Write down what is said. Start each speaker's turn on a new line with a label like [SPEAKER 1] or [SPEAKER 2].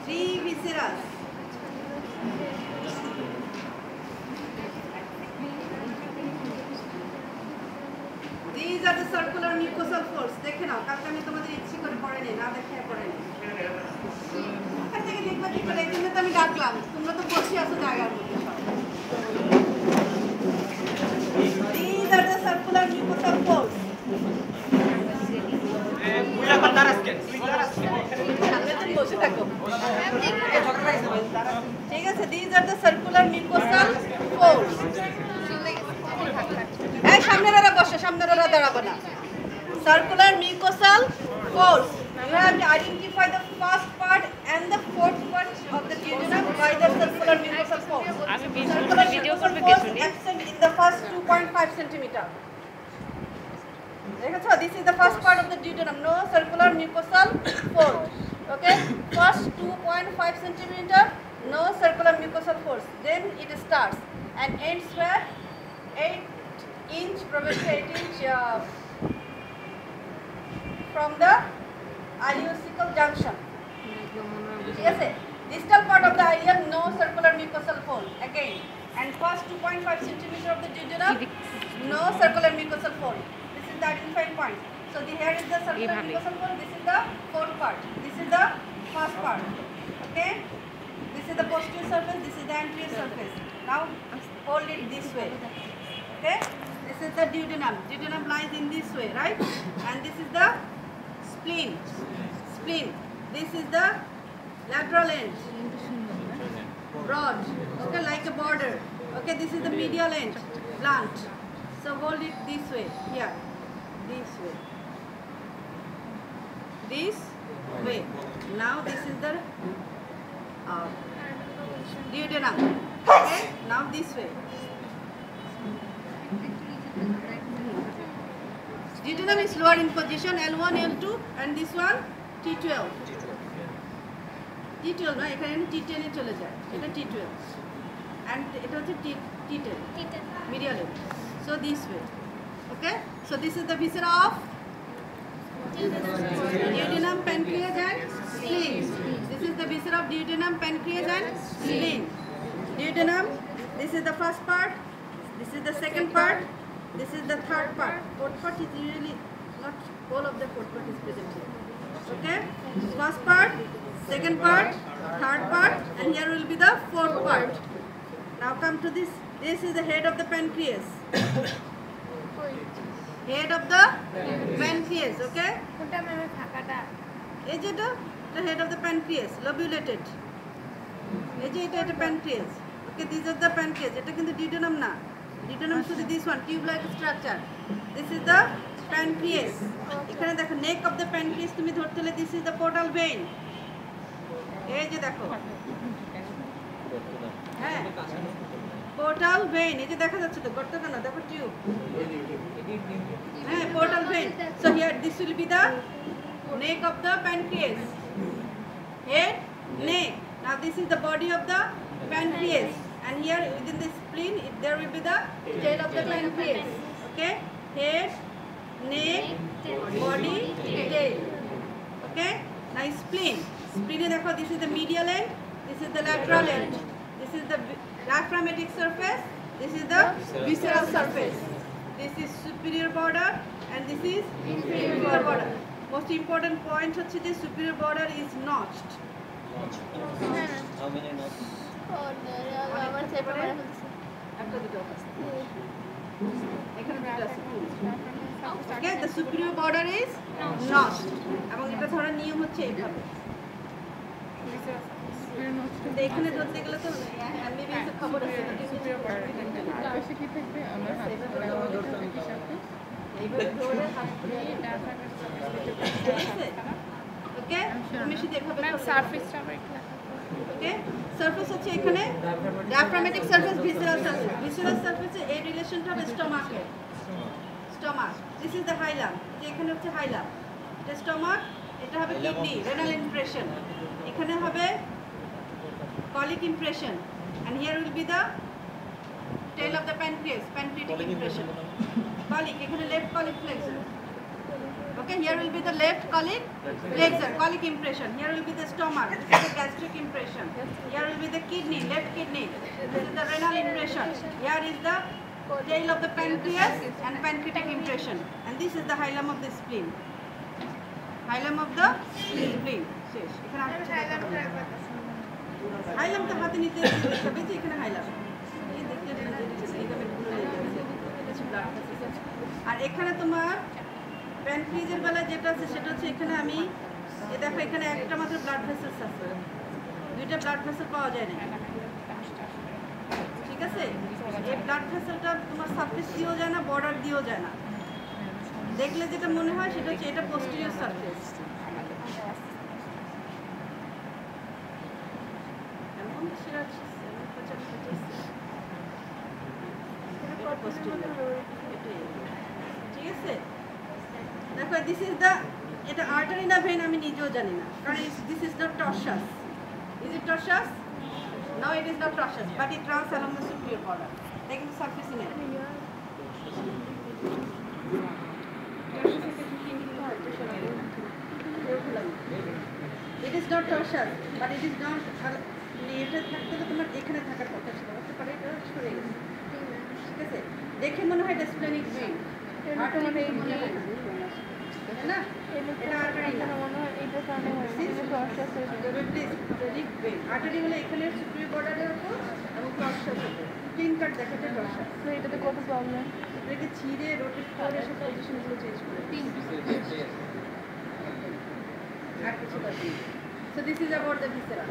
[SPEAKER 1] Three visceras. These are the circular mucosal folds. দেখে নাও, কালকে আমি তোমাদের ইচ্ছে করে পড়াইনি, না দেখে পড়াইনি। ওখান থেকে দেখবা কি করে, এই জন্য তো আমি ডাকলাম। তোমরা তো বসে আছো জায়গার মধ্যে সব। These are the circular mucosal folds. ঠিক আছে, these are the circular mucosal folds. এই সামনেরা বসে, সামনেরা দাঁড়াবো না। Circular mucosal folds. You have to identify the first part and the fourth part of the duodenum by the circular mucosal folds. Circular mucosal folds absent in the first 2.5 centimeter. This is the first part of the duodenum. No circular mucosal fold. Okay, first 2.5 centimeter. No circular mucosal folds. Then it starts and ends where 8 inch, probably 8 inch from the ileocecal junction. Yes, distal part of the ileum, no circular mucosal fold. Again, and first 2.5 centimeter of the duodenum, no circular mucosal fold. This is the identifying point. So here is the circular mucosal fold. This is the fourth part. This is the first part. Okay. This is the posterior surface. This is the anterior surface. Now hold it this way. Okay. This is the duodenum. Duodenum lies in this way, right? And this is the spleen. Spleen. This is the lateral end. Broad. Okay, like a border. Okay, this is the medial end. Blunt. So hold it this way. Here. This way. This way. Now this is the duodenum. Okay. Now this way. Duodenum is lower in position, L1, L2, and this one T12. T12 no, এখানে T10 এ চলে যায়, এটা T12, and এটা হচ্ছে T10, medial end. So this way, okay. So this is the viscera of duodenum, pancreas, and spleen. This is the viscera of duodenum, pancreas, and spleen. Duodenum. This is the first part. This is the second part. This is the third part. Fourth part is usually not all of the fourth part is present here. Okay? First part, second part, third part, and here will be the fourth part. Now come to this. This is the head of the pancreas. Head of the pancreas. Okay? Is it the head of the pancreas? Lobulated. Is it the pancreas? Okay, these are the pancreas. It is the duodenum na. Duodenum is this one, tube-like structure. This is the pancreas. এখানে দেখো neck of the pancreas তুমি ধরতে হলে this is the portal vein. এই যে দেখো, হ্যাঁ portal vein, এই যে দেখা যাচ্ছে তো, গর্ত কেন দেখো টিউব, হ্যাঁ portal vein. So here this will be the neck of the pancreas. Head, neck. Now this is the body of the pancreas. And here within the spleen, there will be the tail of the pancreas. Okay? Head, neck, body, tail. Okay? Now spleen. Spleen, this is the medial end. This is the lateral end. This is the diaphragmatic surface. This is the visceral surface. This is superior border, and this is inferior border. Most important point is the superior border is notched.
[SPEAKER 2] How many notches?
[SPEAKER 1] Okay, the superior border is notched. এবং এটা ধরার নিয়ম হচ্ছে এইভাবে। এখানে ধরতে গেলে তো এমবিবিএস এর খবর আছে,
[SPEAKER 3] বেশি কি থাকবে আমরা হাত ধরে
[SPEAKER 1] এইভাবে ধরে হাত ধরে ওকে, তুমি শুধু এভাবে
[SPEAKER 3] সারফেসটা আবার
[SPEAKER 1] Okay, surface হচ্ছে এখানে diaphragmatic surface, visceral surface. Visceral surface এ এই রিলেশনটা হবে স্টমাক এর। Stomach, this is the hilum. যে এখানে হচ্ছে hilum. এটা স্টমাক, এটা হবে কিডনি, renal impression. এখানে হবে colic impression, and here will be the tail of the pancreas, pancreatic impression. Colic, এখানে left colic flexure. Okay, here will be the left colic flexor, colic impression. Here will be the stomach, this is the gastric impression. Here will be the kidney, left kidney. This is the renal impression. Here is the tail of the pancreas and pancreatic impression. And this is the hilum of the spleen. Hilum of the spleen. শেষ এখানে হাইলাম তো হাতে নিতে হবে যে এখানে হাইলাম এই দেখতে লিগামেন্টগুলো লেগে আছে কিছু ব্লাড ভেসেলস আর এখানে তোমার প্যানক্রিজের বেলা যেটা আছে সেটা হচ্ছে এখানে আমি এই দেখো এখানে একটা মাত্র ব্লাড ভেসেলস আছে দুইটা ব্লাড ভেসেল পাওয়া যায় না ঠিক আছে এই ব্লাড ভেসেলটা তোমার সারফেস দিয়েও যায় না বর্ডার দিয়েও যায় না দেখলে যেটা মনে হয় সেটা হচ্ছে এটা পোস্টেরিয়র সারফেস ঠিক আছে দেখো দিস ইজ দ্য এটা আর্টারি না ভেন আমি নিজেও জানি না কারণ this is not tortuous is it tortuous now it is not tortuous but it runs along the superior border taking the surface in it it is not torsus but it is not এটা থাকতে তো তোমার এখানে থাকার কথা ছিল হতে পারে এটা সরে গেছে ঠিক আছে দেখে মনে হয় স্প্লেনিক ভেইন আর্টারি মনে হয় না এটা আর্টারি না মনে হয় এইটা কারণে হয় এটা টর্সাস এর স্প্লেনিক ভেইন আর্টারি হলো এখানে সুপিরিয়র বর্ডারের উপর এবং টর্সাস হবে ক্লিন কাট দেখাতে টর্সাস তো এটাতে কত প্রবলেম এটাকে ছিঁড়ে রোটেট করে সব পজিশনগুলো চেঞ্জ করে তিন আর কিছু বাকি so this is about the viscera